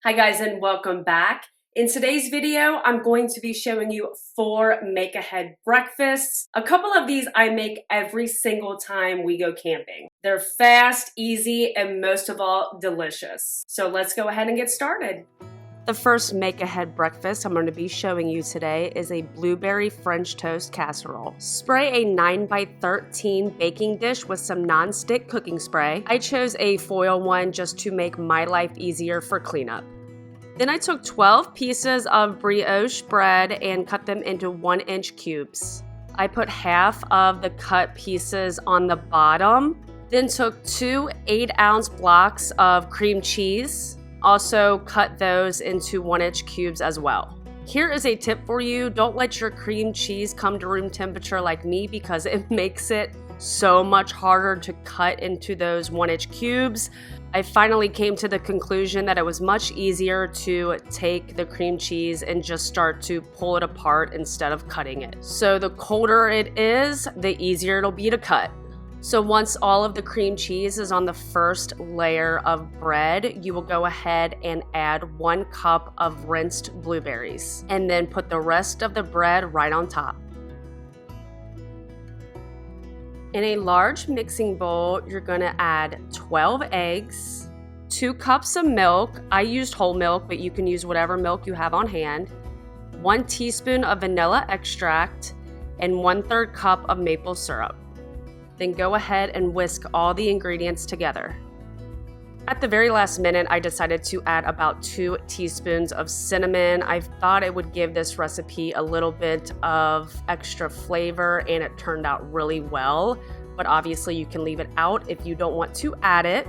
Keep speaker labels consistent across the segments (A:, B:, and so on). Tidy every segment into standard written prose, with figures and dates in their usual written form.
A: Hi guys, and welcome back. In today's video, I'm going to be showing you 4 make-ahead breakfasts. A couple of these I make every single time we go camping. They're fast, easy, and most of all, delicious. So let's go ahead and get started. The first make-ahead breakfast I'm going to be showing you today is a blueberry French toast casserole. Spray a 9x13 baking dish with some non-stick cooking spray. I chose a foil one just to make my life easier for cleanup. Then I took 12 pieces of brioche bread and cut them into 1-inch cubes. I put half of the cut pieces on the bottom, then took 2 8-ounce blocks of cream cheese. Also cut those into 1-inch cubes as well. Here is a tip for you. Don't let your cream cheese come to room temperature like me because it makes it so much harder to cut into those 1-inch cubes. I finally came to the conclusion that it was much easier to take the cream cheese and just start to pull it apart instead of cutting it. So the colder it is, the easier it'll be to cut. So once all of the cream cheese is on the first layer of bread, you will go ahead and add 1 cup of rinsed blueberries and then put the rest of the bread right on top. In a large mixing bowl, you're gonna add 12 eggs, 2 cups of milk. I used whole milk, but you can use whatever milk you have on hand, 1 teaspoon of vanilla extract, and 1/3 cup of maple syrup. Then go ahead and whisk all the ingredients together. At the very last minute, I decided to add about 2 teaspoons of cinnamon. I thought it would give this recipe a little bit of extra flavor, and it turned out really well. But obviously you can leave it out if you don't want to add it.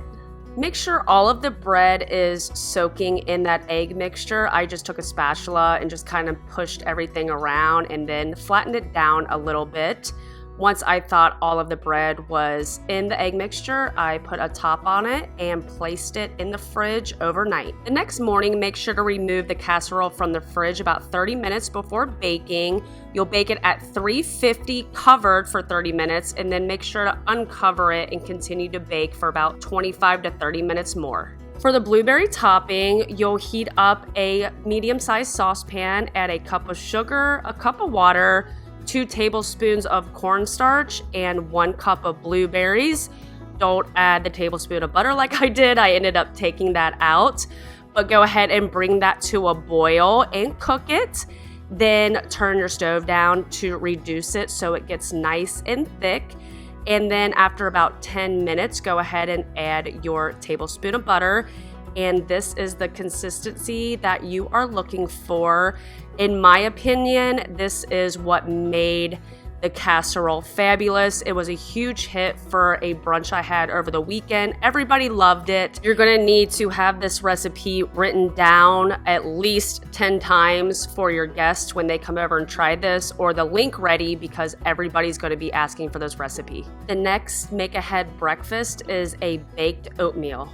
A: Make sure all of the bread is soaking in that egg mixture. I just took a spatula and just kind of pushed everything around and then flattened it down a little bit. Once I thought all of the bread was in the egg mixture, I put a top on it and placed it in the fridge overnight. The next morning, make sure to remove the casserole from the fridge about 30 minutes before baking. You'll bake it at 350 covered for 30 minutes, and then make sure to uncover it and continue to bake for about 25 to 30 minutes more. For the blueberry topping, you'll heat up a medium-sized saucepan, add a cup of sugar, a cup of water, 2 tablespoons of cornstarch, and 1 cup of blueberries. Don't add the tablespoon of butter like I did. I ended up taking that out. But go ahead and bring that to a boil and cook it. Then turn your stove down to reduce it so it gets nice and thick. And then after about 10 minutes, go ahead and add your tablespoon of butter. And this is the consistency that you are looking for. In my opinion, this is what made the casserole fabulous. It was a huge hit for a brunch I had over the weekend. Everybody loved it. You're gonna need to have this recipe written down at least 10 times for your guests when they come over and try this, or the link ready because everybody's gonna be asking for this recipe. The next make-ahead breakfast is a baked oatmeal.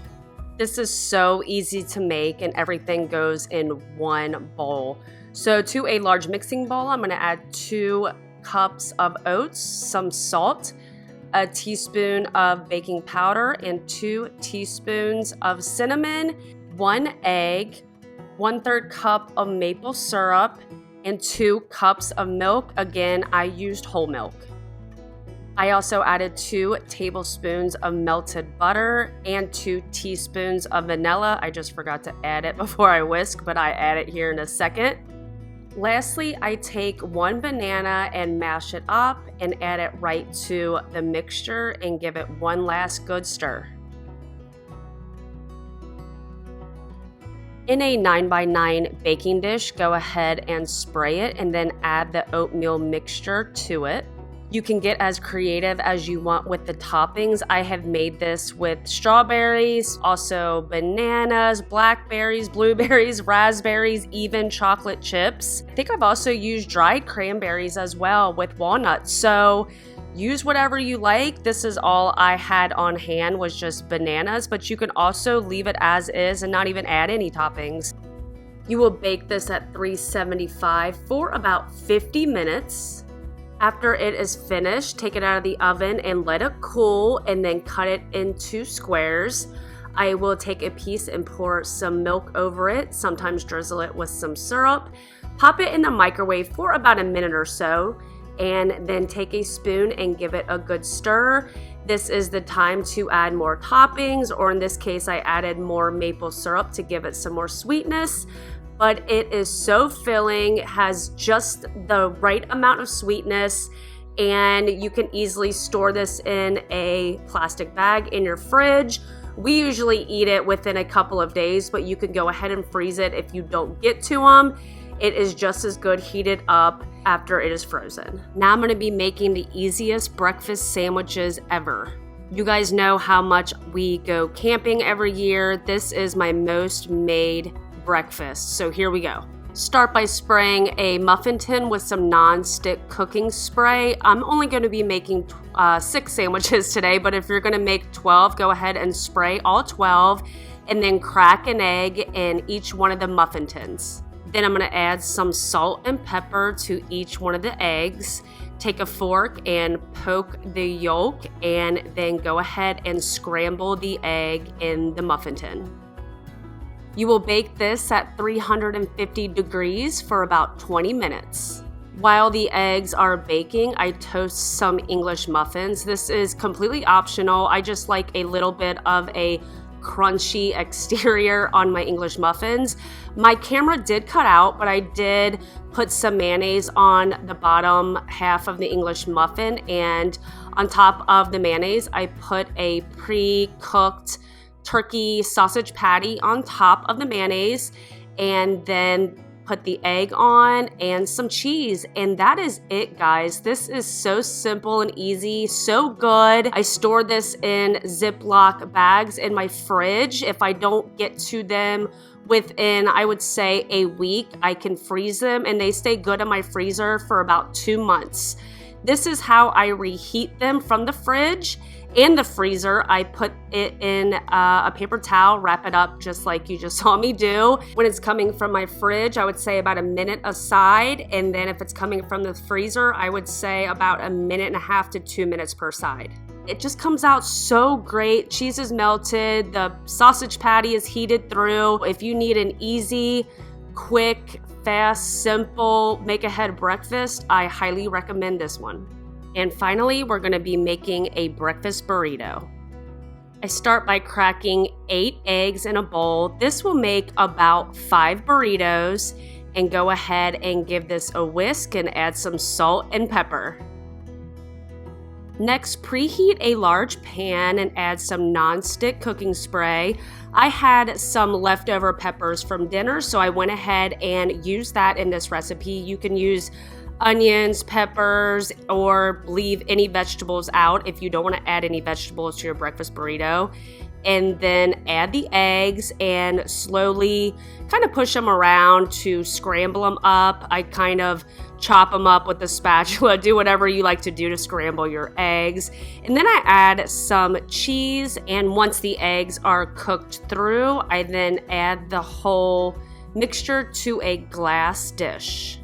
A: This is so easy to make and everything goes in one bowl. So to a large mixing bowl, I'm gonna add 2 cups of oats, some salt, a teaspoon of baking powder, and 2 teaspoons of cinnamon, 1 egg, 1/3 cup of maple syrup, and 2 cups of milk. Again, I used whole milk. I also added 2 tablespoons of melted butter and 2 teaspoons of vanilla. I just forgot to add it before I whisk, but I add it here in a second. Lastly, I take 1 banana and mash it up and add it right to the mixture and give it one last good stir. In a 9x9 baking dish, go ahead and spray it and then add the oatmeal mixture to it. You can get as creative as you want with the toppings. I have made this with strawberries, also bananas, blackberries, blueberries, raspberries, even chocolate chips. I think I've also used dried cranberries as well with walnuts. So use whatever you like. This is all I had on hand was just bananas, but you can also leave it as is and not even add any toppings. You will bake this at 375 for about 50 minutes. After it is finished, take it out of the oven and let it cool, and then cut it into squares. I will take a piece and pour some milk over it, sometimes drizzle it with some syrup, pop it in the microwave for about a minute or so, and then take a spoon and give it a good stir. This is the time to add more toppings, or in this case, I added more maple syrup to give it some more sweetness. But it is so filling, has just the right amount of sweetness, and you can easily store this in a plastic bag in your fridge. We usually eat it within a couple of days, but you can go ahead and freeze it if you don't get to them. It is just as good heated up after it is frozen. Now I'm gonna be making the easiest breakfast sandwiches ever. You guys know how much we go camping every year. This is my most made breakfast, so here we go. Start by spraying a muffin tin with some non-stick cooking spray. I'm only going to be making 6 sandwiches today, but if you're going to make 12, go ahead and spray all 12 and then crack an egg in each one of the muffin tins. Then I'm going to add some salt and pepper to each one of the eggs. Take a fork and poke the yolk, and then go ahead and scramble the egg in the muffin tin. You will bake this at 350 degrees for about 20 minutes. While the eggs are baking, I toast some English muffins. This is completely optional. I just like a little bit of a crunchy exterior on my English muffins. My camera did cut out, but I did put some mayonnaise on the bottom half of the English muffin, and on top of the mayonnaise, I put a pre-cooked turkey sausage patty on top of the mayonnaise, and then put the egg on and some cheese, and that is it, guys. This is so simple and easy, so good. I store this in Ziploc bags in my fridge. If I don't get to them within, I would say, a week, I can freeze them, and they stay good in my freezer for about 2 months. This is how I reheat them from the fridge and the freezer. I put it in a paper towel, wrap it up just like you just saw me do. When it's coming from my fridge, I would say about a minute aside, and then if it's coming from the freezer, I would say about 1.5 to 2 minutes per side. It just comes out so great. Cheese is melted, the sausage patty is heated through. If you need an easy, quick, fast, simple, make-ahead breakfast, I highly recommend this one. And finally, we're gonna be making a breakfast burrito. I start by cracking 8 eggs in a bowl. This will make about 5 burritos, and go ahead and give this a whisk and add some salt and pepper. Next, preheat a large pan and add some non-stick cooking spray. I had some leftover peppers from dinner, so I went ahead and used that in this recipe. You can use onions, peppers, or leave any vegetables out if you don't want to add any vegetables to your breakfast burrito. And then add the eggs and slowly kind of push them around to scramble them up. I kind of chop them up with the spatula, do whatever you like to do to scramble your eggs. And then I add some cheese, and once the eggs are cooked through, I then add the whole mixture to a glass dish.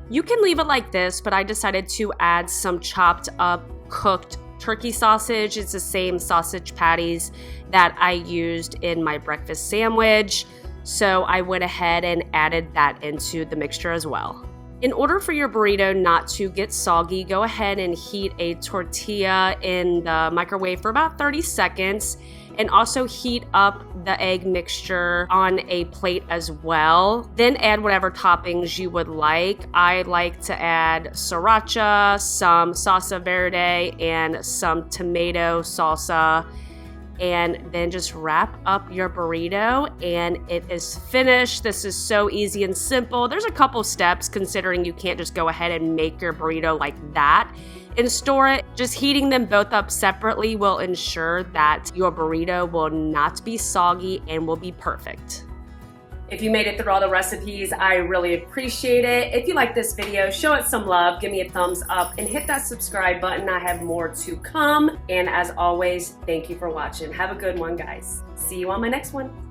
A: You can leave it like this, but I decided to add some chopped up cooked turkey sausage. It's the same sausage patties that I used in my breakfast sandwich, so I went ahead and added that into the mixture as well. In order for your burrito not to get soggy, go ahead and heat a tortilla in the microwave for about 30 seconds, and also heat up the egg mixture on a plate as well. Then add whatever toppings you would like. I like to add sriracha, some salsa verde, and some tomato salsa. And then just wrap up your burrito, and it is finished. This is so easy and simple. There's a couple steps, considering you can't just go ahead and make your burrito like that and store it. Just heating them both up separately will ensure that your burrito will not be soggy and will be perfect. If you made it through all the recipes, I really appreciate it. If you like this video, show it some love, give me a thumbs up, and hit that subscribe button. I have more to come. And as always, thank you for watching. Have a good one, guys. See you on my next one.